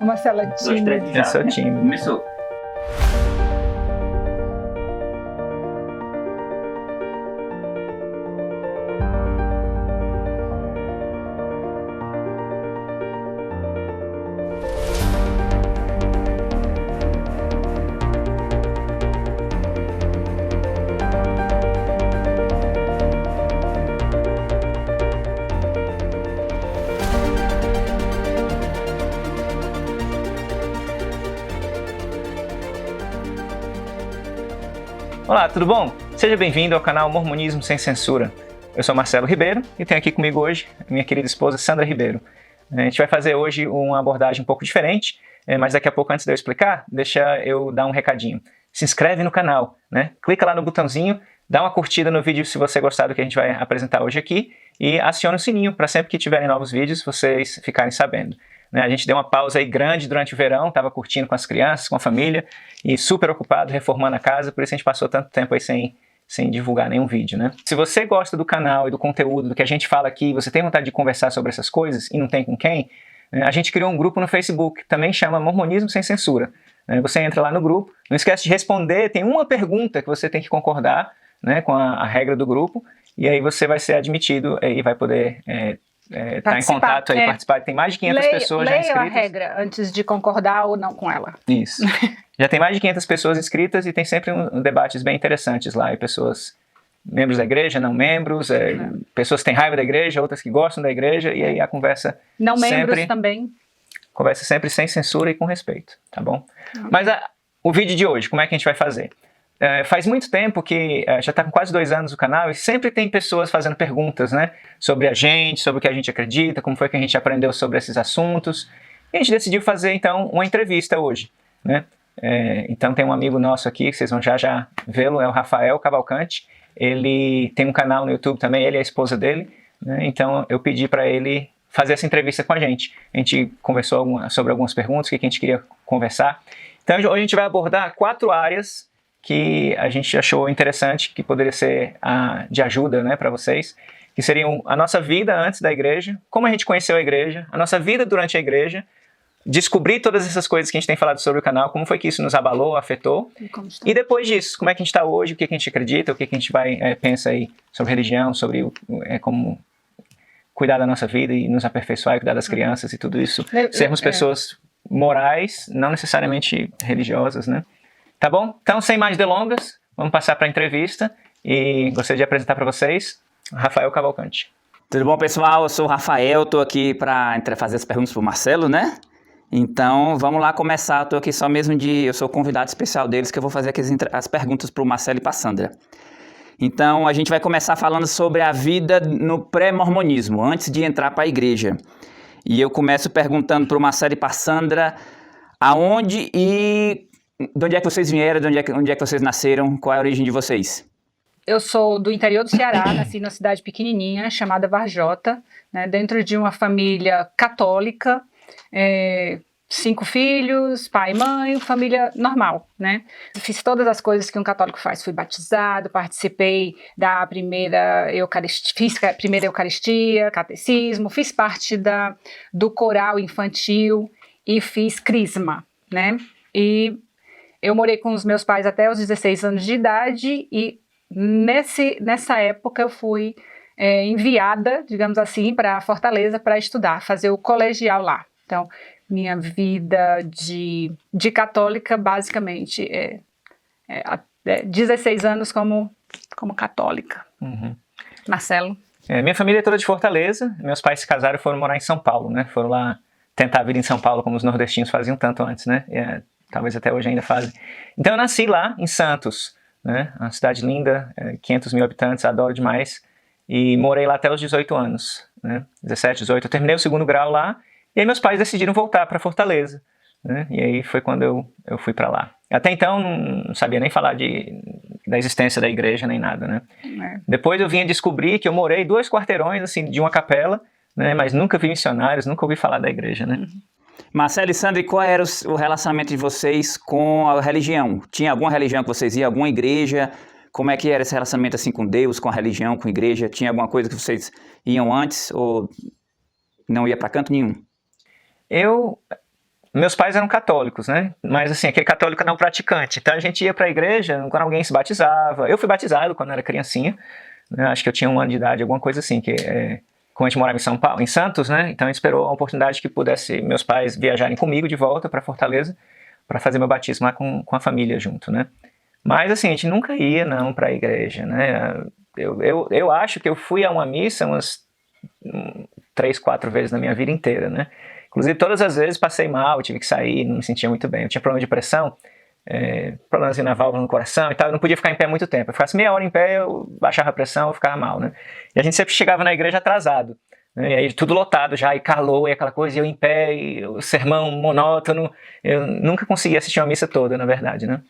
O Marcelo é Dois, três, tímido. já. Eu sou tímido. Começou. Olá, tudo bom? Seja bem-vindo ao canal Mormonismo Sem Censura. Eu sou Marcelo Ribeiro e tenho aqui comigo hoje a minha querida esposa Sandra Ribeiro. A gente vai fazer hoje uma abordagem um pouco diferente, mas daqui a pouco, antes de eu explicar, deixa eu dar um recadinho. Se inscreve no canal, né? Clica lá no botãozinho, dá uma curtida no vídeo se você gostar do que a gente vai apresentar hoje aqui e aciona o sininho para sempre que tiverem novos vídeos vocês ficarem sabendo. A gente deu uma pausa aí grande durante o verão, estava curtindo com as crianças, com a família e super ocupado reformando a casa, por isso a gente passou tanto tempo aí sem divulgar nenhum vídeo, né? Se você gosta do canal e do conteúdo, do que a gente fala aqui, você tem vontade de conversar sobre essas coisas e não tem com quem, a gente criou um grupo no Facebook, também chama Mormonismo Sem Censura. Você entra lá no grupo, não esquece de responder, tem uma pergunta que você tem que concordar, né, com a regra do grupo, e aí você vai ser admitido e vai poder estar em contato aí, participar. Tem mais de 500 pessoas já inscritas. Leia a regra antes de concordar ou não com ela. Isso. Já tem mais de 500 pessoas inscritas e tem sempre debates bem interessantes lá. E pessoas, membros da igreja, não membros, pessoas que têm raiva da igreja, outras que gostam da igreja, e aí a conversa não membros sempre, também. Conversa sempre sem censura e com respeito, tá bom? Mas o vídeo de hoje, como é que a gente vai fazer? Faz muito tempo que já está com quase 2 anos o canal e sempre tem pessoas fazendo perguntas, né, sobre a gente, sobre o que a gente acredita, como foi que a gente aprendeu sobre esses assuntos. E a gente decidiu fazer então uma entrevista hoje, né? Então tem um amigo nosso aqui, que vocês vão já vê-lo, é o Rafael Cavalcante. Ele tem um canal no YouTube também, ele e a esposa dele, né? Então eu pedi para ele fazer essa entrevista com a gente. A gente conversou sobre algumas perguntas, o que a gente queria conversar. Então hoje a gente vai abordar 4 áreas que a gente achou interessante, que poderia ser de ajuda, né, para vocês, que seriam a nossa vida antes da igreja, como a gente conheceu a igreja, a nossa vida durante a igreja, descobrir todas essas coisas que a gente tem falado sobre o canal, como foi que isso nos abalou, afetou, e depois disso, como é que a gente está hoje, o que a gente acredita, o que a gente pensa aí sobre religião, sobre como cuidar da nossa vida e nos aperfeiçoar, e cuidar das crianças e tudo isso, sermos pessoas morais, não necessariamente religiosas, né? Tá bom? Então, sem mais delongas, vamos passar para a entrevista e gostaria de apresentar para vocês Rafael Cavalcante. Tudo bom, pessoal? Eu sou o Rafael, estou aqui para fazer as perguntas para o Marcelo, né? Então, vamos lá começar. Estou aqui só mesmo eu sou o convidado especial deles, que eu vou fazer aqui as perguntas para o Marcelo e para a Sandra. Então, a gente vai começar falando sobre a vida no pré-mormonismo, antes de entrar para a igreja. E eu começo perguntando para o Marcelo e para a Sandra aonde e de onde é que vocês vieram, onde é que vocês nasceram, qual é a origem de vocês? Eu sou do interior do Ceará, nasci numa cidade pequenininha chamada Varjota, né, dentro de uma família católica, 5 filhos, pai e mãe, família normal, né? Fiz todas as coisas que um católico faz, fui batizado, participei da primeira Eucaristia, catecismo, fiz parte do coral infantil e fiz crisma, né? E eu morei com os meus pais até os 16 anos de idade e nessa época eu fui enviada, digamos assim, para Fortaleza para estudar, fazer o colegial lá. Então, minha vida de católica basicamente é 16 anos como católica. Uhum. Marcelo? Minha família é toda de Fortaleza, meus pais se casaram e foram morar em São Paulo, né? Foram lá tentar a vida em São Paulo como os nordestinos faziam tanto antes, né? Talvez até hoje ainda fazem. Então eu nasci lá em Santos, né? Uma cidade linda, 500 mil habitantes, adoro demais. E morei lá até os 18 anos, né? 17, 18. Eu terminei o 2º grau lá, e aí meus pais decidiram voltar para Fortaleza, né? E aí foi quando eu fui para lá. Até então não sabia nem falar da existência da igreja, nem nada, né? Depois eu vim a descobrir que eu morei 2 quarteirões, assim, de uma capela, né? Mas nunca vi missionários, nunca ouvi falar da igreja, né? Marcelo e Sandra, qual era o relacionamento de vocês com a religião? Tinha alguma religião que vocês iam, alguma igreja? Como é que era esse relacionamento assim com Deus, com a religião, com a igreja? Tinha alguma coisa que vocês iam antes ou não ia para canto nenhum? Eu meus pais eram católicos, né? Mas assim, aquele católico não praticante. Então a gente ia para a igreja quando alguém se batizava. Eu fui batizado quando era criancinha, né? Acho que eu tinha 1 ano de idade, alguma coisa assim, como a gente morava em São Paulo, em Santos, né? Então a gente esperou a oportunidade que pudesse meus pais viajarem comigo de volta para Fortaleza para fazer meu batismo lá com a família junto, né? Mas assim, a gente nunca ia não para a igreja, né? Eu acho que eu fui a uma missa umas 3, 4 vezes na minha vida inteira, né? Inclusive todas as vezes passei mal, tive que sair, não me sentia muito bem. Eu tinha problema de pressão, problemas na válvula no coração e tal, eu não podia ficar em pé muito tempo. Eu ficasse meia hora em pé, eu baixava a pressão, eu ficava mal, né? E a gente sempre chegava na igreja atrasado, né? E aí tudo lotado já, e calor, e aquela coisa, e eu em pé, e o sermão monótono. Eu nunca consegui assistir uma missa toda, na verdade, né?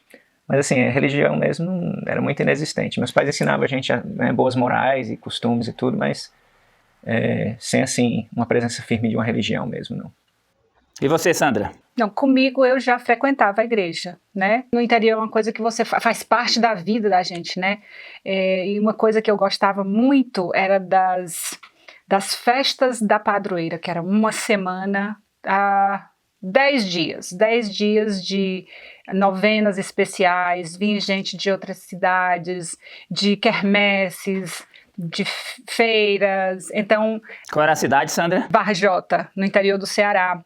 Mas assim, a religião mesmo era muito inexistente. Meus pais ensinavam a gente boas morais e costumes e tudo, mas sem assim uma presença firme de uma religião mesmo, não. E você, Sandra? Não, comigo eu já frequentava a igreja, né? No interior é uma coisa que você faz parte da vida da gente, né? E uma coisa que eu gostava muito era das festas da padroeira, que era uma semana, 10 dias de novenas especiais, vinha gente de outras cidades, de quermesses, de feiras. Então, qual era a cidade, Sandra? Varjota, no interior do Ceará.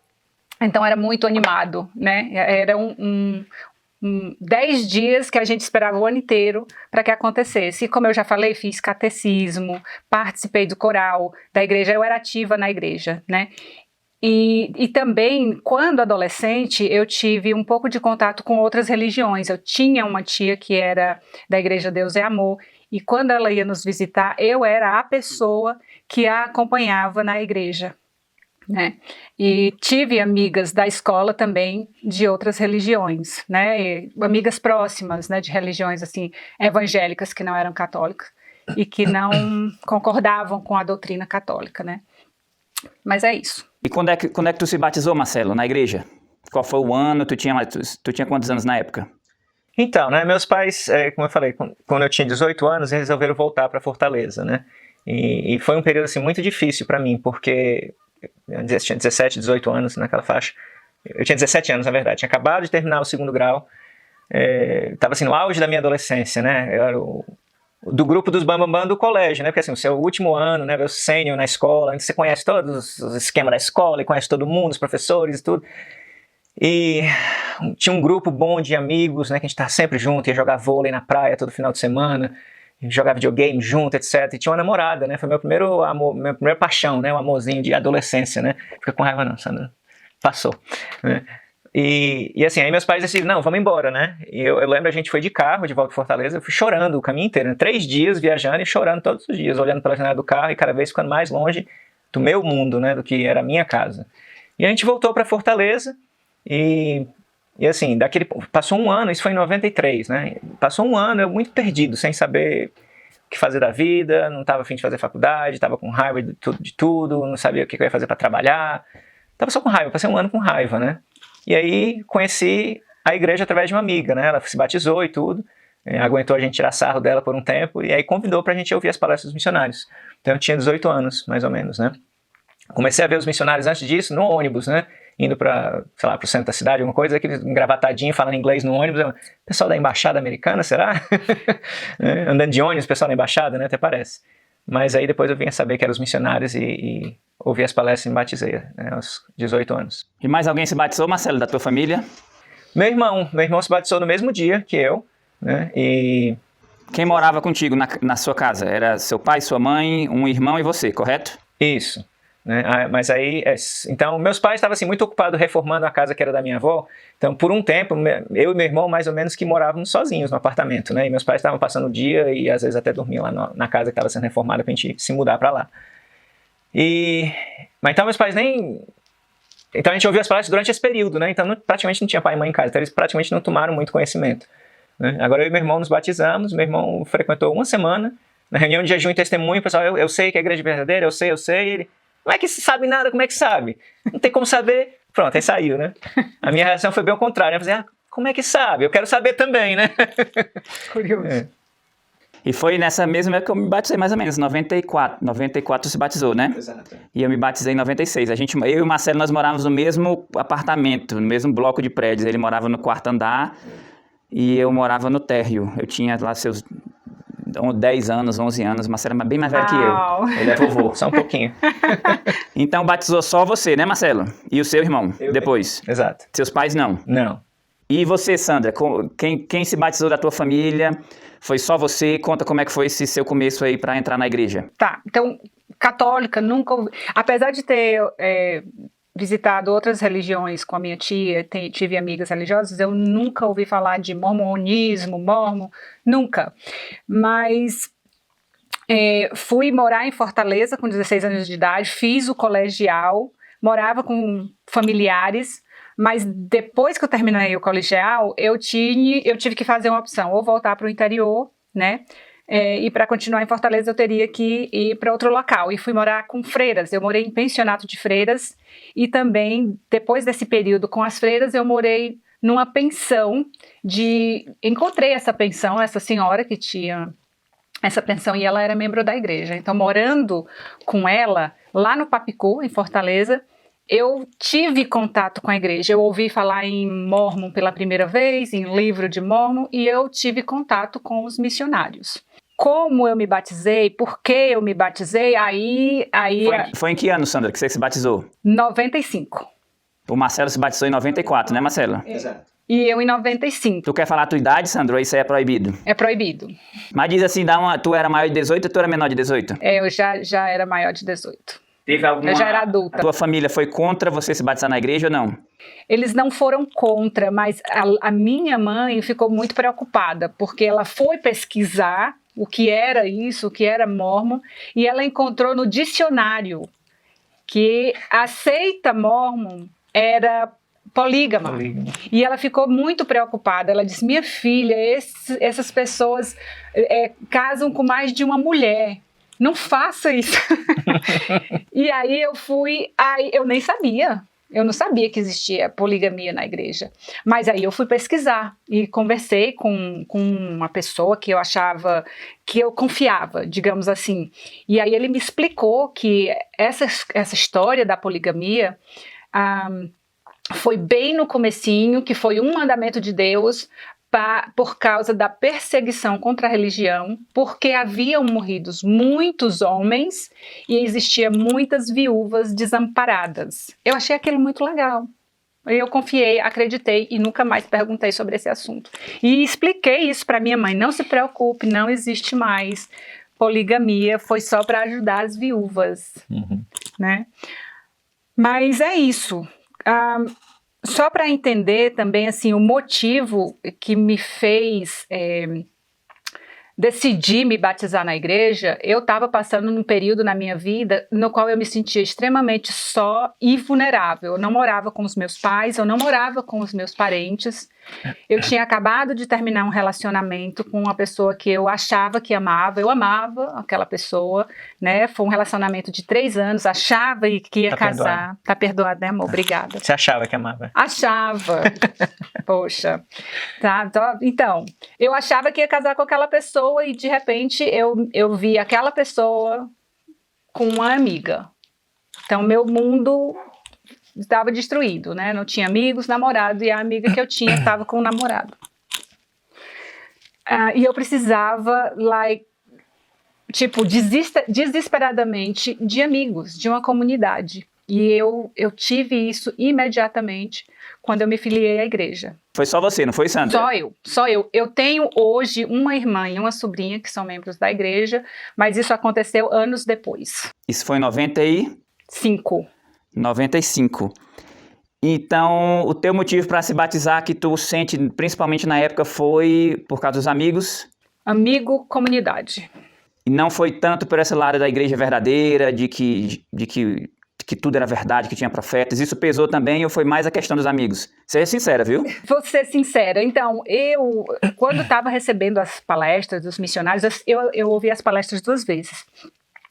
Então era muito animado, né? Era 10 dias que a gente esperava o ano inteiro para que acontecesse. E como eu já falei, fiz catecismo, participei do coral da igreja, eu era ativa na igreja, né? E também, quando adolescente, eu tive um pouco de contato com outras religiões. Eu tinha uma tia que era da Igreja Deus é Amor, e quando ela ia nos visitar, eu era a pessoa que a acompanhava na igreja, né? E tive amigas da escola também de outras religiões, né? E amigas próximas, né, de religiões assim evangélicas que não eram católicas e que não concordavam com a doutrina católica, né? Mas é isso. E quando é que tu se batizou, Marcelo, na igreja? Qual foi o ano? Tu tinha quantos anos na época? Então, né, meus pais, como eu falei, quando eu tinha 18 anos, eles resolveram voltar para Fortaleza, né? E foi um período assim muito difícil para mim, porque eu tinha 17, 18 anos naquela faixa. Eu tinha 17 anos, na verdade. Tinha acabado de terminar o 2º grau. Estava assim, no auge da minha adolescência, né? Eu era do grupo dos bambambam do colégio, né? Porque assim, o seu último ano, né? O sênior na escola, onde você conhece todos os esquemas da escola e conhece todo mundo, os professores e tudo. E tinha um grupo bom de amigos, né? Que a gente estava sempre junto, ia jogar vôlei na praia todo final de semana, jogava videogame junto, etc. E tinha uma namorada, né? Foi meu primeiro amor, minha primeira paixão, né? Um amorzinho de adolescência, né? Fica com raiva não, Sandra. Passou, né? E assim, aí meus pais decidiram, não, vamos embora, né? E eu lembro, a gente foi de carro de volta para Fortaleza, eu fui chorando o caminho inteiro, né? 3 dias viajando e chorando todos os dias, olhando pela janela do carro e cada vez ficando mais longe do meu mundo, né? Do que era a minha casa. E a gente voltou para Fortaleza e assim, passou um ano, isso foi em 93, né? Passou um ano eu muito perdido, sem saber o que fazer da vida, não estava a fim de fazer faculdade, estava com raiva de tudo, não sabia o que eu ia fazer para trabalhar, estava só com raiva, passei um ano com raiva, né? E aí conheci a igreja através de uma amiga, né? Ela se batizou e tudo, aguentou a gente tirar sarro dela por um tempo, e aí convidou pra gente ouvir as palestras dos missionários. Então eu tinha 18 anos, mais ou menos, né? Comecei a ver os missionários antes disso no ônibus, né? Indo para, sei lá, pro centro da cidade, alguma coisa, aquele engravatadinho, falando inglês no ônibus. Pessoal da embaixada americana, será? Andando de ônibus, pessoal da embaixada, né? Até parece. Mas aí depois eu vim a saber que eram os missionários e ouvi as palestras e me batizei, né, aos 18 anos. E mais alguém se batizou, Marcelo, da tua família? Meu irmão se batizou no mesmo dia que eu, né? E quem morava contigo na sua casa? Era seu pai, sua mãe, um irmão e você, correto? Isso. Né? Mas aí, então, meus pais estavam assim, muito ocupados reformando a casa que era da minha avó. Então, por um tempo, eu e meu irmão, mais ou menos, que morávamos sozinhos no apartamento, né? E meus pais estavam passando o dia e às vezes até dormiam lá na casa que estava sendo reformada pra gente se mudar para lá. Mas então meus pais nem... Então a gente ouvia as palestras durante esse período, né? Então praticamente não tinha pai e mãe em casa, então eles praticamente não tomaram muito conhecimento, né? Agora eu e meu irmão nos batizamos, meu irmão frequentou uma semana, na reunião de jejum e testemunho, o pessoal, eu sei que é a igreja é verdadeira, eu sei, ele... Não é que sabe nada, como é que sabe? Não tem como saber. Pronto, aí saiu, né? A minha reação foi bem ao contrário. Eu falei, como é que sabe? Eu quero saber também, né? Curioso. E foi nessa mesma época que eu me batizei, mais ou menos, 94. 94 se batizou, né? Exato. E eu me batizei em 96. Eu e o Marcelo, nós morávamos no mesmo apartamento, no mesmo bloco de prédios. Ele morava no quarto andar e eu morava no térreo. Eu tinha lá seus 10 anos, 11 anos. O Marcelo é bem mais velho que Uau. eu. Ele é vovô. Só um pouquinho. Então batizou só você, né, Marcelo? E o seu irmão, Eu depois? Exato. Seus pais não? Não. E você, Sandra? Quem se batizou da tua família? Foi só você? Conta como é que foi esse seu começo aí para entrar na igreja. Tá, então, católica, nunca ouvi. Apesar de ter visitado outras religiões com a minha tia, tive amigas religiosas, eu nunca ouvi falar de mormonismo, nunca. Mas fui morar em Fortaleza com 16 anos de idade, fiz o colegial, morava com familiares, mas depois que eu terminei o colegial, eu tive que fazer uma opção, ou voltar para o interior, né? E para continuar em Fortaleza eu teria que ir para outro local. E fui morar com freiras. Eu morei em pensionato de freiras e também, depois desse período com as freiras, eu morei numa pensão encontrei essa pensão, essa senhora que tinha essa pensão e ela era membro da igreja. Então, morando com ela lá no Papicu, em Fortaleza, eu tive contato com a igreja. Eu ouvi falar em Mormon pela primeira vez, em livro de Mormon, e eu tive contato com os missionários. Como eu me batizei, por que eu me batizei, Foi em que ano, Sandra, que você se batizou? 95. O Marcelo se batizou em 94, né, Marcelo? Exato. E eu em 95. Tu quer falar a tua idade, Sandra, ou isso aí é proibido? É proibido. Mas diz assim, tu era maior de 18 ou tu era menor de 18? Eu já era maior de 18. Teve alguma... Eu já era adulta. A tua família foi contra você se batizar na igreja ou não? Eles não foram contra, mas a minha mãe ficou muito preocupada, porque ela foi pesquisar o que era isso, o que era Mormon, e ela encontrou no dicionário que a seita Mormon era polígama. E ela ficou muito preocupada. Ela disse, minha filha, essas pessoas casam com mais de uma mulher. Não faça isso. E aí eu nem sabia. Eu não sabia que existia poligamia na igreja. Mas aí eu fui pesquisar e conversei com uma pessoa que eu achava, que eu confiava, digamos assim. E aí ele me explicou que essa história da poligamia foi bem no comecinho, que foi um mandamento de Deus por causa da perseguição contra a religião, porque haviam morrido muitos homens e existiam muitas viúvas desamparadas. Eu achei aquilo muito legal. Eu confiei, acreditei e nunca mais perguntei sobre esse assunto. E expliquei isso para minha mãe, não se preocupe, não existe mais poligamia, foi só para ajudar as viúvas, né? Mas é isso. Só para entender também assim, o motivo que me fez decidir me batizar na igreja, eu estava passando num período na minha vida no qual eu me sentia extremamente só e vulnerável. Eu não morava com os meus pais, eu não morava com os meus parentes. Eu tinha acabado de terminar um relacionamento com uma pessoa que eu achava que amava, eu amava aquela pessoa, né? Foi um relacionamento de 3 anos, achava que ia casar. Perdoado. Tá perdoado, né, amor? Obrigada. Você achava que amava? Achava. Poxa. Tá, então, eu achava que ia casar com aquela pessoa e de repente eu vi aquela pessoa com uma amiga. Então, meu mundo estava destruído, né? Não tinha amigos, namorado, e a amiga que eu tinha estava com o namorado. E eu precisava, desesperadamente de amigos, de uma comunidade. E eu tive isso imediatamente quando eu me filiei à igreja. Foi só você, não foi, Sandra? Só eu. Eu tenho hoje uma irmã e uma sobrinha que são membros da igreja, mas isso aconteceu anos depois. Isso foi em 95. Então, o teu motivo para se batizar que tu sente, principalmente na época, foi por causa dos amigos? Amigo, comunidade. E não foi tanto por esse lado da igreja verdadeira, de que tudo era verdade, que tinha profetas. Isso pesou também ou foi mais a questão dos amigos? Seja sincera, viu? Vou ser sincera. Então, quando estava recebendo as palestras dos missionários, eu ouvi as palestras 2 vezes.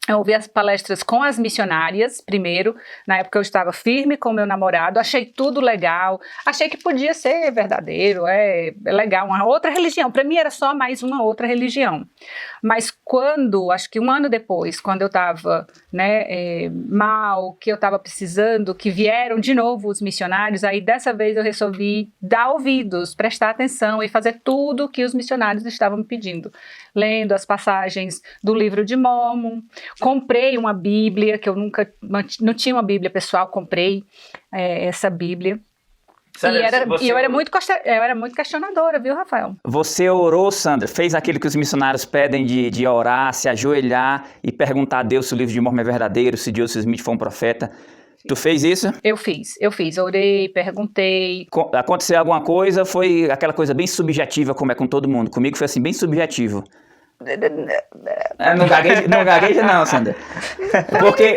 Eu ouvi as palestras com as missionárias, primeiro. Na época eu estava firme com meu namorado, achei tudo legal, achei que podia ser verdadeiro, é legal, uma outra religião. Para mim era só mais uma outra religião. Mas acho que um ano depois, quando eu estava mal, que eu estava precisando, que vieram de novo os missionários, aí dessa vez eu resolvi dar ouvidos, prestar atenção e fazer tudo o que os missionários estavam me pedindo. Lendo as passagens do livro de Mórmon, comprei uma Bíblia, que eu não tinha uma Bíblia pessoal, comprei essa Bíblia. E eu era muito questionadora, viu, Rafael? Você orou, Sandra, fez aquilo que os missionários pedem de orar, se ajoelhar e perguntar a Deus se o livro de Mórmon é verdadeiro, se Joseph Smith foi um profeta. Tu fez isso? Eu fiz, orei, perguntei. Aconteceu alguma coisa, foi aquela coisa bem subjetiva, como é com todo mundo. Comigo foi assim, bem subjetivo. Não gagueja não, Sandra.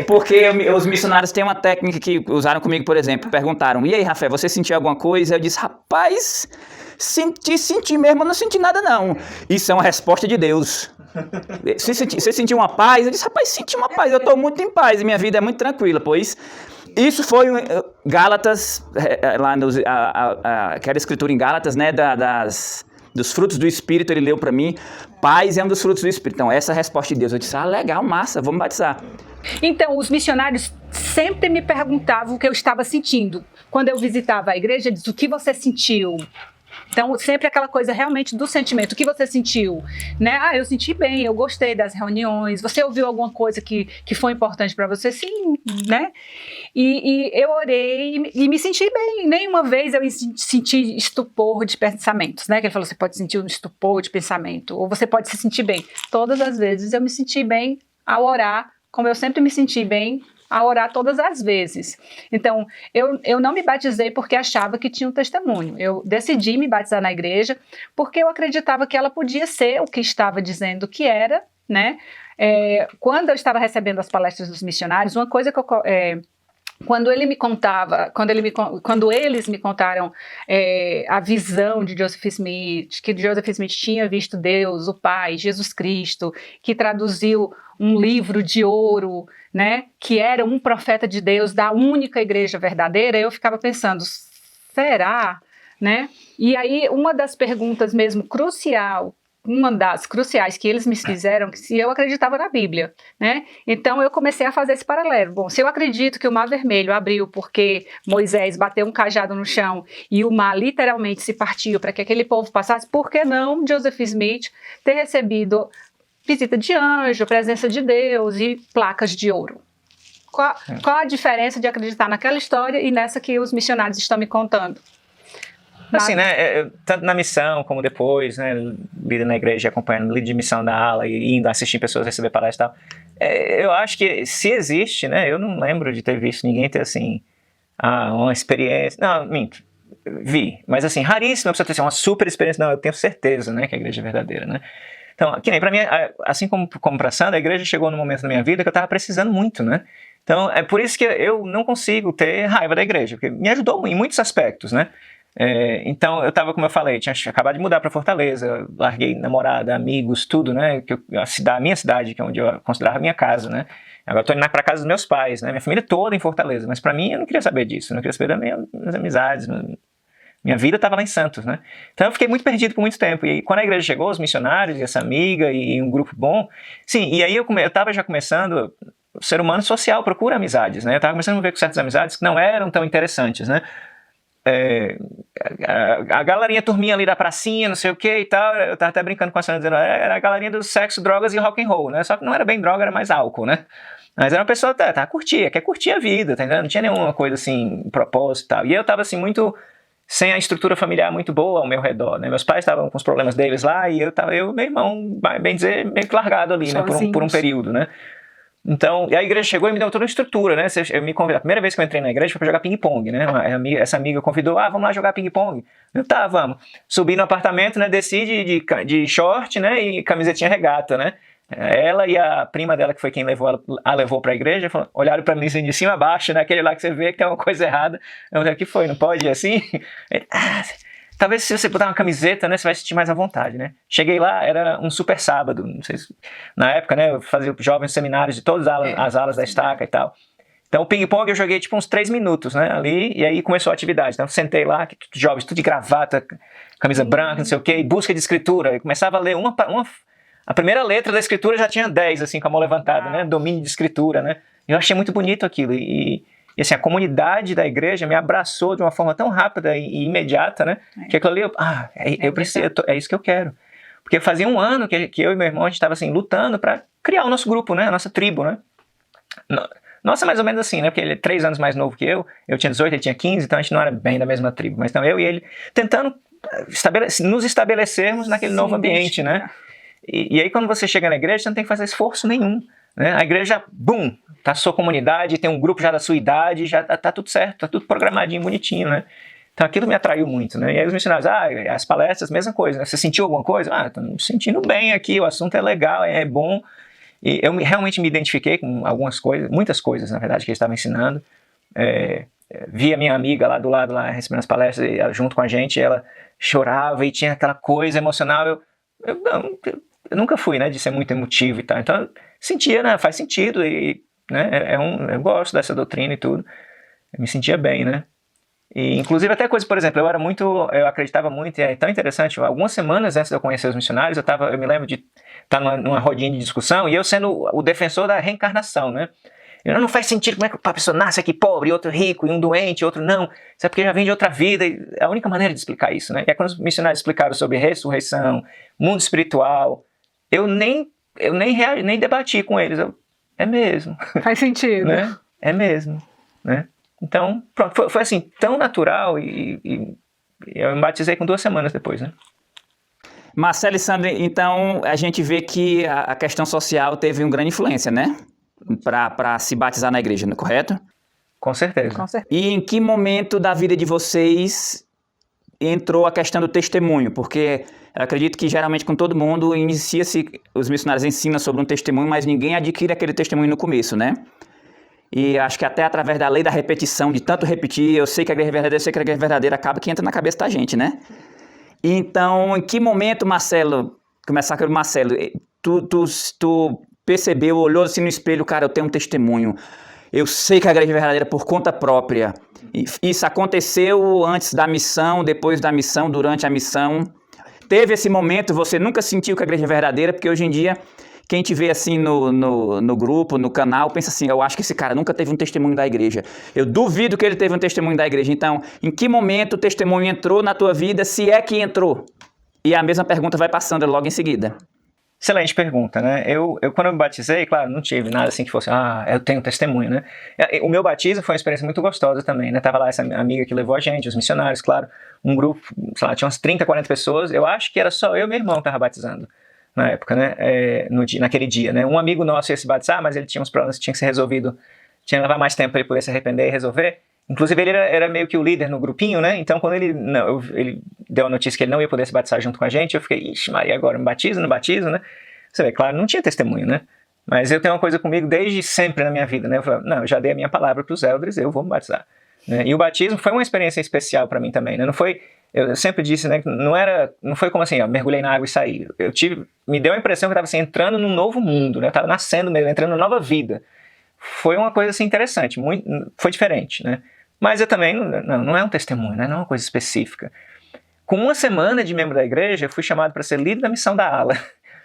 Porque os missionários têm uma técnica que usaram comigo, por exemplo. Perguntaram, e aí, Rafael, você sentiu alguma coisa? Eu disse, rapaz, senti mesmo, eu não senti nada não. Isso é uma resposta de Deus. Você sentiu uma paz? Eu disse, rapaz, senti uma paz, eu estou muito em paz e minha vida é muito tranquila, pois... Isso foi Gálatas, lá aquela escritura em Gálatas, né, dos frutos do Espírito, ele leu para mim, paz é um dos frutos do Espírito. Então, essa é a resposta de Deus. Eu disse, legal, massa, vamos batizar. Então, os missionários sempre me perguntavam o que eu estava sentindo. Quando eu visitava a igreja, eles diziam, o que você sentiu? Então, sempre aquela coisa realmente do sentimento. O que você sentiu? Né? Eu senti bem, eu gostei das reuniões. Você ouviu alguma coisa que foi importante para você? Sim, né? E eu orei e me senti bem. Nenhuma vez eu senti estupor de pensamentos, né? Que ele falou, você pode sentir um estupor de pensamento, ou você pode se sentir bem. Todas as vezes eu me senti bem ao orar, como eu sempre me senti bem a orar todas as vezes. Então, eu não me batizei porque achava que tinha um testemunho. Eu decidi me batizar na igreja porque eu acreditava que ela podia ser o que estava dizendo que era, né? Quando eu estava recebendo as palestras dos missionários, uma coisa que quando eles me contaram a visão de Joseph Smith, que Joseph Smith tinha visto Deus, o Pai, Jesus Cristo, que traduziu um livro de ouro, né, que era um profeta de Deus da única igreja verdadeira, eu ficava pensando, será? Né? E aí uma das perguntas mesmo uma das cruciais que eles me fizeram, se eu acreditava na Bíblia, né? Então eu comecei a fazer esse paralelo. Bom, se eu acredito que o Mar Vermelho abriu porque Moisés bateu um cajado no chão e o mar literalmente se partiu para que aquele povo passasse, por que não Joseph Smith ter recebido visita de anjo, presença de Deus e placas de ouro? Qual a diferença de acreditar naquela história e nessa que os missionários estão me contando? Assim, né, tanto na missão como depois, né, líder na igreja, acompanhando líder de missão da ala e indo assistir pessoas receber palestra e tal, eu acho que se existe, né, eu não lembro de ter visto ninguém ter assim, uma experiência, não, minto, vi, mas assim, raríssimo, precisa ter assim, uma super experiência, não, eu tenho certeza, né, que a igreja é verdadeira, né. Então, que nem pra mim, assim como pra Sandra, a igreja chegou num momento da minha vida que eu tava precisando muito, né. Então, é por isso que eu não consigo ter raiva da igreja, porque me ajudou em muitos aspectos, né. Então eu tava, como eu falei, tinha acabado de mudar para Fortaleza, larguei namorada, amigos, tudo, né, a minha cidade, que é onde eu considerava a minha casa, né, agora eu tô indo para casa dos meus pais, né, minha família toda em Fortaleza, mas para mim eu não queria saber disso, eu não queria saber das minhas amizades, minha vida estava lá em Santos, né, então eu fiquei muito perdido por muito tempo, e quando a igreja chegou, os missionários, e essa amiga, e um grupo bom, sim, e aí eu tava já começando, o ser humano social procura amizades, né, eu tava começando a ver com certas amizades que não eram tão interessantes, né, a galerinha turminha ali da pracinha, não sei o que e tal, eu tava até brincando com a senhora, dizendo, era a galerinha do sexo, drogas e rock and roll, né, só que não era bem droga, era mais álcool, né, mas era uma pessoa, quer curtir a vida, tá entendendo? Não tinha nenhuma coisa assim, propósito e tal, e eu tava assim muito, sem a estrutura familiar muito boa ao meu redor, né, meus pais estavam com os problemas deles lá, e eu e meu irmão, bem dizer, meio que largado ali, né, por um período, né. Então, e a igreja chegou e me deu toda uma estrutura, né? Eu me convidei, a primeira vez que eu entrei na igreja foi pra jogar ping-pong, né? Essa amiga convidou, vamos lá jogar ping-pong. Eu, tá, vamos. Subi no apartamento, né? Desci de short, né? E camisetinha regata, né? Ela e a prima dela, que foi quem levou pra igreja, olharam pra mim assim, de cima a baixo, né? Aquele lá que você vê que tem uma coisa errada. Eu falei, o que foi? Não pode ir assim? Ele, talvez se você botar uma camiseta, né, você vai se sentir mais à vontade, né? Cheguei lá, era um super sábado, não sei se, na época, né, eu fazia jovens seminários de todas as alas da estaca e tal. Então o ping-pong eu joguei tipo uns 3 minutos, né, ali, e aí começou a atividade. Então eu sentei lá, jovens, tudo de gravata, camisa branca, não sei o quê, busca de escritura. Eu começava a ler a primeira letra da escritura já tinha 10, assim, com a mão levantada, né, domínio de escritura, né. Eu achei muito bonito aquilo, e assim, a comunidade da igreja me abraçou de uma forma tão rápida e imediata, né, que aquilo ali, eu preciso, é isso que eu quero. Porque fazia um ano que eu e meu irmão, a gente estava assim, lutando para criar o nosso grupo, né, a nossa tribo, né. Nossa, mais ou menos assim, né? Porque ele é 3 anos mais novo que eu tinha 18, ele tinha 15, então a gente não era bem da mesma tribo. Mas então eu e ele tentando nos estabelecermos naquele novo ambiente, né? E aí quando você chega na igreja, você não tem que fazer esforço nenhum, né? A igreja, bum, tá a sua comunidade, tem um grupo já da sua idade, já tá tudo certo, tá tudo programadinho, bonitinho, né? Então aquilo me atraiu muito, né? E aí os missionários, as palestras, mesma coisa, né? Você sentiu alguma coisa? Tô me sentindo bem aqui, o assunto é legal, é bom. E eu realmente me identifiquei com algumas coisas, muitas coisas, na verdade, que eles estavam ensinando. Vi a minha amiga lá do lado, lá recebendo as palestras, junto com a gente, ela chorava e tinha aquela coisa emocional. Eu nunca fui, né, de ser muito emotivo e tal. Então, eu sentia, né, faz sentido, e, né, eu gosto dessa doutrina e tudo. Eu me sentia bem, né. E, inclusive, até coisa, por exemplo, eu acreditava muito, e é tão interessante, algumas semanas antes de eu conhecer os missionários, eu me lembro de estar numa rodinha de discussão, e eu sendo o defensor da reencarnação, né? Não faz sentido, como é que a pessoa nasce aqui pobre, outro rico, e um doente, outro não, isso é porque já vem de outra vida, e é a única maneira de explicar isso, né? E aí, quando os missionários explicaram sobre ressurreição, mundo espiritual, eu nem debati com eles, é mesmo. Faz sentido. Né? É mesmo, né? Então, pronto, foi assim, tão natural, e eu me batizei com 2 semanas depois, né? Marcelo e Sandro, então a gente vê que a questão social teve uma grande influência, né? Para se batizar na igreja, não é correto? Com certeza. Com certeza. E em que momento da vida de vocês entrou a questão do testemunho? Porque eu acredito que geralmente com todo mundo inicia-se, os missionários ensinam sobre um testemunho, mas ninguém adquire aquele testemunho no começo, né? E acho que até através da lei da repetição, de tanto repetir, eu sei que a igreja é verdadeira, eu sei que a igreja é verdadeira, acaba que entra na cabeça da gente, né? Então, em que momento, Marcelo, começar com o Marcelo, tu percebeu, olhou assim no espelho, cara, eu tenho um testemunho, eu sei que a igreja é verdadeira por conta própria. Isso aconteceu antes da missão, depois da missão, durante a missão. Teve esse momento, você nunca sentiu que a igreja é verdadeira, porque hoje em dia, quem te vê assim no grupo, no canal, pensa assim, eu acho que esse cara nunca teve um testemunho da igreja. Eu duvido que ele teve um testemunho da igreja. Então, em que momento o testemunho entrou na tua vida, se é que entrou? E a mesma pergunta vai passando logo em seguida. Excelente pergunta, né? Eu quando eu me batizei, claro, não tive nada assim que fosse, eu tenho testemunho, né? O meu batismo foi uma experiência muito gostosa também, né? Tava lá essa amiga que levou a gente, os missionários, claro, um grupo, sei lá, tinha umas 30, 40 pessoas, eu acho que era só eu e meu irmão que tava batizando na época, né? Naquele dia, né? Um amigo nosso ia se batizar, mas ele tinha uns problemas que tinha que ser resolvido, tinha que levar mais tempo para ele poder se arrepender e resolver. Inclusive ele era meio que o líder no grupinho, né? Então quando ele deu a notícia que ele não ia poder se batizar junto com a gente, eu fiquei, ixi Maria, agora me batizo, não batizo, né? Você vê, claro, não tinha testemunho, né? Mas eu tenho uma coisa comigo desde sempre na minha vida, né? Eu falei, não, eu já dei a minha palavra para os elders, eu vou me batizar. Né? E o batismo foi uma experiência especial para mim também, né? Não foi, eu sempre disse, né? Não foi como assim, mergulhei na água e saí. Me deu a impressão que eu estava assim, entrando num novo mundo, né? Eu estava nascendo mesmo, entrando numa nova vida. Foi uma coisa assim interessante, foi diferente, né? Mas eu também, não é um testemunho, né? Não é uma coisa específica. Com 1 semana de membro da igreja, eu fui chamado para ser líder da missão da ala.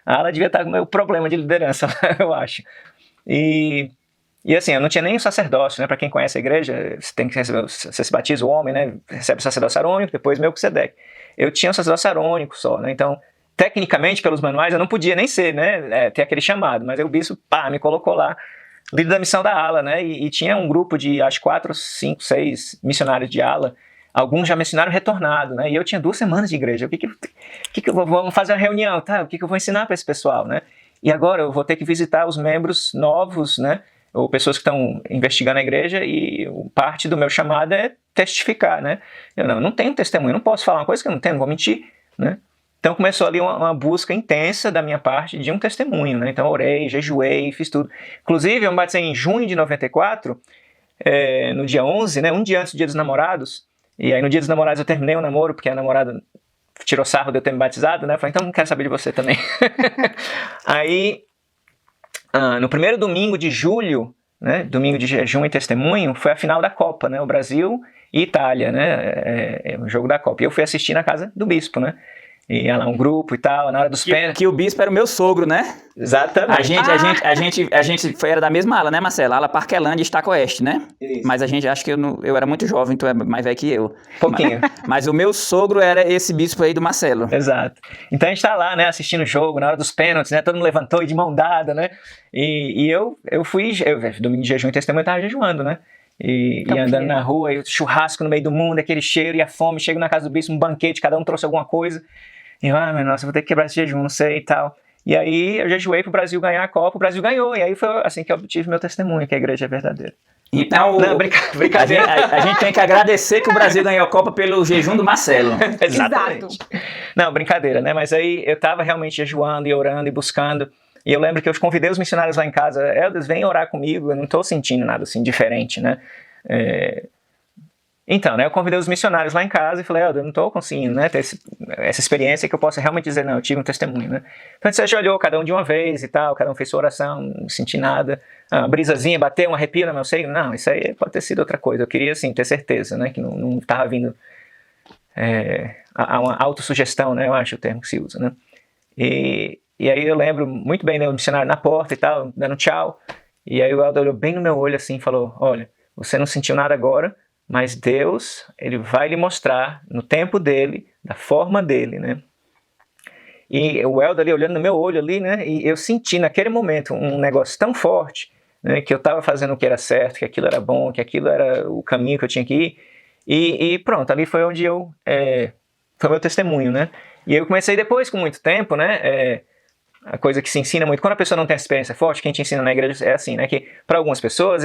A ala devia estar com o meu problema de liderança, eu acho. E assim, eu não tinha nem o sacerdócio, né? Para quem conhece a igreja, você se batiza o homem, né? Recebe o sacerdócio arônico, depois Melquisedeque. Eu tinha o sacerdócio arônico só, né? Então, tecnicamente, pelos manuais, eu não podia nem ser, né? Ter aquele chamado, mas aí o bispo, me colocou lá, líder da missão da ala, né? E tinha um grupo de, acho, 4, 5, 6 missionários de ala. Alguns já missionários retornados, né? E eu tinha 2 semanas de igreja. O que eu vou fazer uma reunião, tá? O que eu vou ensinar para esse pessoal, né? E agora eu vou ter que visitar os membros novos, né? Ou pessoas que estão investigando a igreja, e parte do meu chamado é testificar, né? Eu não tenho testemunho, não posso falar uma coisa que eu não tenho, não vou mentir, né? Então começou ali uma busca intensa da minha parte de um testemunho, né? Então orei, jejuei, fiz tudo. Inclusive eu me batizei em junho de 94, no dia 11, né? Um dia antes do Dia dos Namorados. E aí no dia dos namorados eu terminei o namoro, porque a namorada tirou sarro de eu ter me batizado, né? Eu falei, então não quero saber de você também. Aí, no primeiro domingo de julho, né, domingo de jejum e testemunho, foi a final da Copa, né? O Brasil e Itália, né? O jogo da Copa. E eu fui assistir na casa do bispo, né? E ia lá um grupo e tal, na hora dos pênaltis. Que o bispo era o meu sogro, né? Exatamente. A gente era da mesma ala, né, Marcelo? Ala Parquelândia e Estaco Oeste, né? Isso. Mas a gente, acho que eu era muito jovem, tu é mais velho que eu. Pouquinho. Mas o meu sogro era esse bispo aí do Marcelo. Exato. Então a gente tá lá, né, assistindo o jogo, na hora dos pênaltis, né? Todo mundo levantou e de mão dada, né? E eu fui, domingo de jejum e testemunho, eu tava jejuando, né? E andando na rua, e o churrasco no meio do mundo, aquele cheiro e a fome. Chego na casa do bispo, um banquete, cada um trouxe alguma coisa. E eu, meu nossa, eu vou ter que quebrar esse jejum, não sei e tal. E aí eu jejuei pro Brasil ganhar a Copa, o Brasil ganhou. E aí foi assim que eu obtive meu testemunho, que a igreja é verdadeira. Então, não, brincadeira. A gente tem que agradecer que o Brasil ganhou a Copa pelo jejum do Marcelo. Exatamente. Não, brincadeira, né? Mas aí eu tava realmente jejuando e orando e buscando. E eu lembro que eu convidei os missionários lá em casa, Elders, vem orar comigo, eu não tô sentindo nada assim diferente, né? Então, né, eu convidei os missionários lá em casa e falei, eu não estou conseguindo, né, ter essa experiência que eu possa realmente dizer, não, eu tive um testemunho, né. Então você já olhou cada um de uma vez e tal, cada um fez sua oração, não senti nada, uma brisazinha, bateu, um arrepio no meu seio, não, isso aí pode ter sido outra coisa, eu queria, assim, ter certeza, né, que não estava vindo a uma autossugestão, né, eu acho o termo que se usa, né. E aí eu lembro muito bem, né, o missionário na porta e tal, dando tchau, e aí o Elder olhou bem no meu olho assim e falou, olha, você não sentiu nada agora, mas Deus, Ele vai lhe mostrar no tempo dele, da forma dele, né? E o Elder ali olhando no meu olho ali, né? E eu senti naquele momento um negócio tão forte, né? Que eu estava fazendo o que era certo, que aquilo era bom, que aquilo era o caminho que eu tinha que ir. E pronto, ali foi onde foi o meu testemunho, né? E eu comecei depois, com muito tempo, né? A coisa que se ensina muito, quando a pessoa não tem experiência forte, quem te ensina na igreja é assim, né? Que para algumas pessoas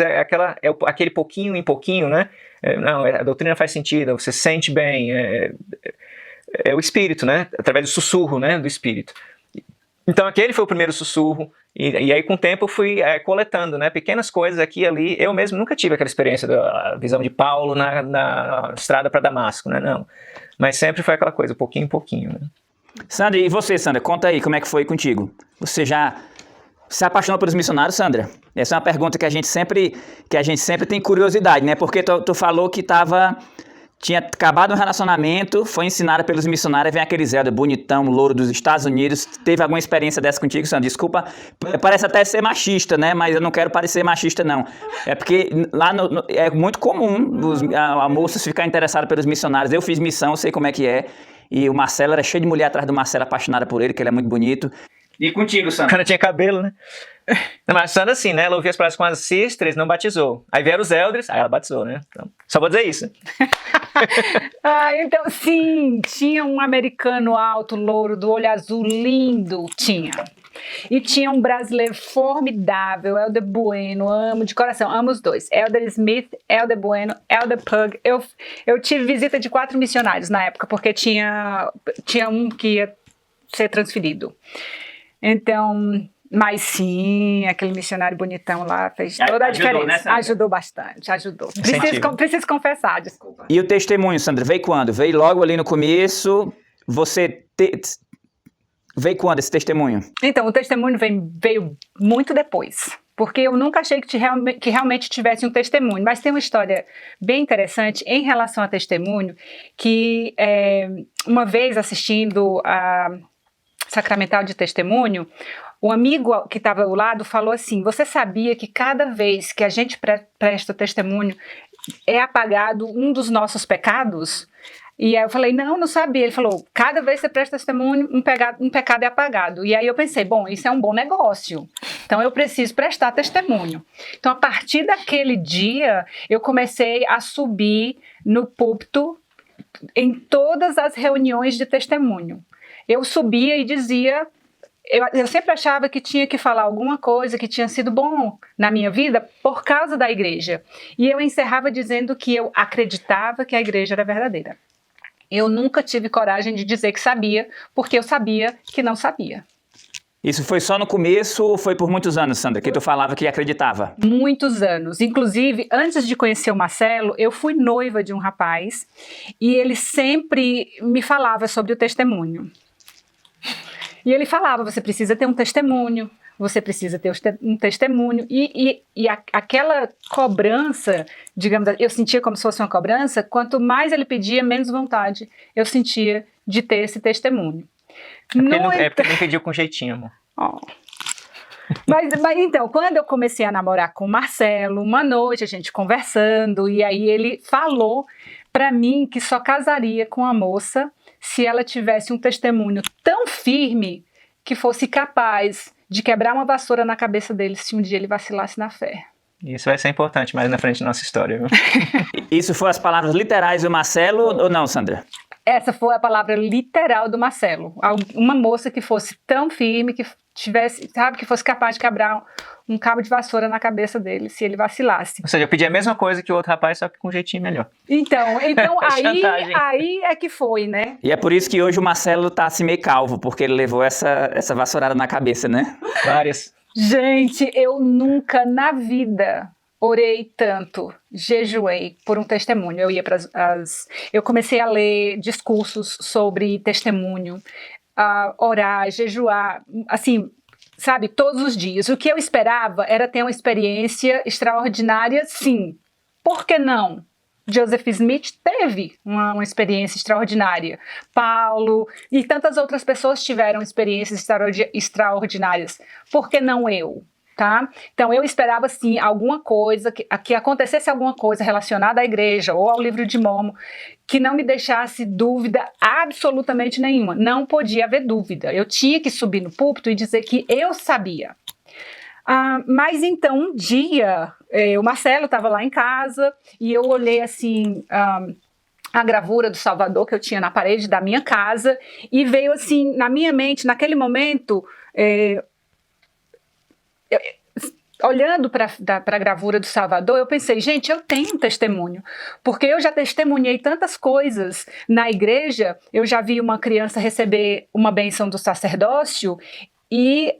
aquele pouquinho em pouquinho, né? Não, a doutrina faz sentido, você se sente bem, é o espírito, né? Através do sussurro, né? Do espírito. Então aquele foi o primeiro sussurro, e aí com o tempo eu fui coletando, né? Pequenas coisas aqui e ali. Eu mesmo nunca tive aquela experiência da visão de Paulo na estrada para Damasco, né? Não. Mas sempre foi aquela coisa, pouquinho em pouquinho, né? Sandra, e você, Sandra? Conta aí como é que foi contigo. Você já se apaixonou pelos missionários, Sandra? Essa é uma pergunta que a gente sempre tem curiosidade, né? Porque tu falou que tinha acabado um relacionamento, foi ensinada pelos missionários, vem aquele Zé bonitão, louro dos Estados Unidos. Teve alguma experiência dessa contigo, Sandra? Desculpa, parece até ser machista, né? Mas eu não quero parecer machista, não. É porque lá é muito comum a moça ficar interessada pelos missionários. Eu fiz missão, eu sei como é que é. E o Marcelo era cheio de mulher atrás do Marcelo, apaixonada por ele, que ele é muito bonito. E contigo, Sandra? Quando tinha cabelo, né? Mas a Sandra, assim, né? Ela ouvia as palavras com as sisters, não batizou. Aí vieram os elders, aí ela batizou, né? Então, só vou dizer isso. Então, sim, tinha um americano alto, louro, do olho azul, lindo, tinha. E tinha um brasileiro formidável, Elder Bueno, amo de coração, amo os dois. Elder Smith, Elder Bueno, Elder Pug. Eu tive visita de 4 missionários na época, porque tinha um que ia ser transferido. Então, mas sim, aquele missionário bonitão lá fez toda a diferença. Né, ajudou bastante, ajudou. Preciso confessar, desculpa. E o testemunho, Sandra, veio quando? Veio logo ali no começo? Veio quando esse testemunho? Então, o testemunho veio muito depois, porque eu nunca achei que realmente tivesse um testemunho, mas tem uma história bem interessante em relação a testemunho, que uma vez assistindo a Sacramental de Testemunho, o amigo que estava ao lado falou assim, você sabia que cada vez que a gente presta testemunho é apagado um dos nossos pecados? E aí eu falei, não sabia. Ele falou, cada vez que você presta testemunho, um pecado é apagado. E aí eu pensei, bom, isso é um bom negócio. Então eu preciso prestar testemunho. Então a partir daquele dia, eu comecei a subir no púlpito em todas as reuniões de testemunho. Eu subia e dizia, eu sempre achava que tinha que falar alguma coisa que tinha sido bom na minha vida por causa da igreja. E eu encerrava dizendo que eu acreditava que a igreja era verdadeira. Eu nunca tive coragem de dizer que sabia, porque eu sabia que não sabia. Isso foi só no começo ou foi por muitos anos, Sandra, que tu falava que acreditava? Muitos anos. Inclusive, antes de conhecer o Marcelo, eu fui noiva de um rapaz e ele sempre me falava sobre o testemunho. E ele falava, você precisa ter um testemunho, você precisa ter um testemunho. E aquela cobrança, digamos, eu sentia como se fosse uma cobrança, quanto mais ele pedia, menos vontade eu sentia de ter esse testemunho. É porque ele não pediu com jeitinho, amor. Oh. Mas então, quando eu comecei a namorar com o Marcelo, uma noite a gente conversando, e aí ele falou pra mim que só casaria com a moça se ela tivesse um testemunho tão firme que fosse capaz de quebrar uma vassoura na cabeça dele se um dia ele vacilasse na fé. Isso vai ser importante mais na frente da nossa história, viu? Isso foram as palavras literais do Marcelo ou não, Sandra? Essa foi a palavra literal do Marcelo. Uma moça que fosse tão firme, que tivesse, sabe, que fosse capaz de quebrar um cabo de vassoura na cabeça dele, se ele vacilasse. Ou seja, eu pedi a mesma coisa que o outro rapaz, só que com um jeitinho melhor. Então aí é que foi, né? E é por isso que hoje o Marcelo tá assim meio calvo, porque ele levou essa vassourada na cabeça, né? Várias. Gente, eu nunca na vida orei tanto, jejuei por um testemunho. Eu comecei a ler discursos sobre testemunho, a orar, jejuar, assim, sabe, todos os dias. O que eu esperava era ter uma experiência extraordinária, sim. Por que não? Joseph Smith teve uma experiência extraordinária. Paulo e tantas outras pessoas tiveram experiências extraordinárias. Por que não eu? Tá? Então eu esperava sim alguma coisa, que acontecesse alguma coisa relacionada à igreja ou ao livro de Mórmon que não me deixasse dúvida absolutamente nenhuma. Não podia haver dúvida. Eu tinha que subir no púlpito e dizer que eu sabia. Mas então um dia o Marcelo estava lá em casa e eu olhei assim a gravura do Salvador que eu tinha na parede da minha casa e veio assim na minha mente naquele momento olhando para a gravura do Salvador, eu pensei, gente, eu tenho um testemunho, porque eu já testemunhei tantas coisas na igreja, eu já vi uma criança receber uma bênção do sacerdócio e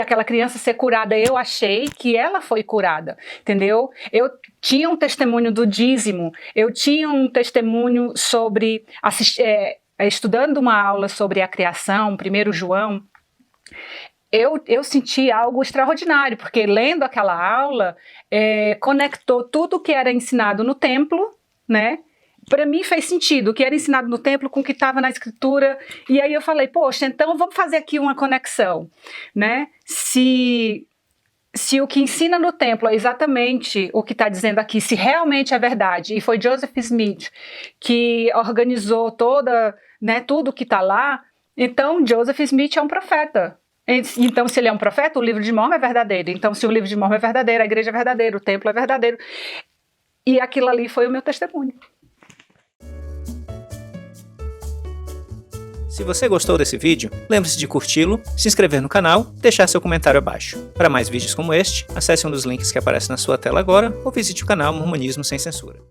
aquela criança ser curada, eu achei que ela foi curada, entendeu? Eu tinha um testemunho do dízimo, eu tinha um testemunho sobre, estudando uma aula sobre a criação, 1 João, eu senti algo extraordinário, porque lendo aquela aula, conectou tudo que era ensinado no templo, né? Para mim fez sentido, o que era ensinado no templo com o que estava na escritura, e aí eu falei, poxa, então vamos fazer aqui uma conexão, né? Se o que ensina no templo é exatamente o que está dizendo aqui, se realmente é verdade, e foi Joseph Smith que organizou tudo que está lá, então Joseph Smith é um profeta. Então, se ele é um profeta, o livro de Mórmon é verdadeiro. Então, se o livro de Mórmon é verdadeiro, a igreja é verdadeira, o templo é verdadeiro. E aquilo ali foi o meu testemunho. Se você gostou desse vídeo, lembre-se de curti-lo, se inscrever no canal e deixar seu comentário abaixo. Para mais vídeos como este, acesse um dos links que aparece na sua tela agora ou visite o canal Mormonismo Sem Censura.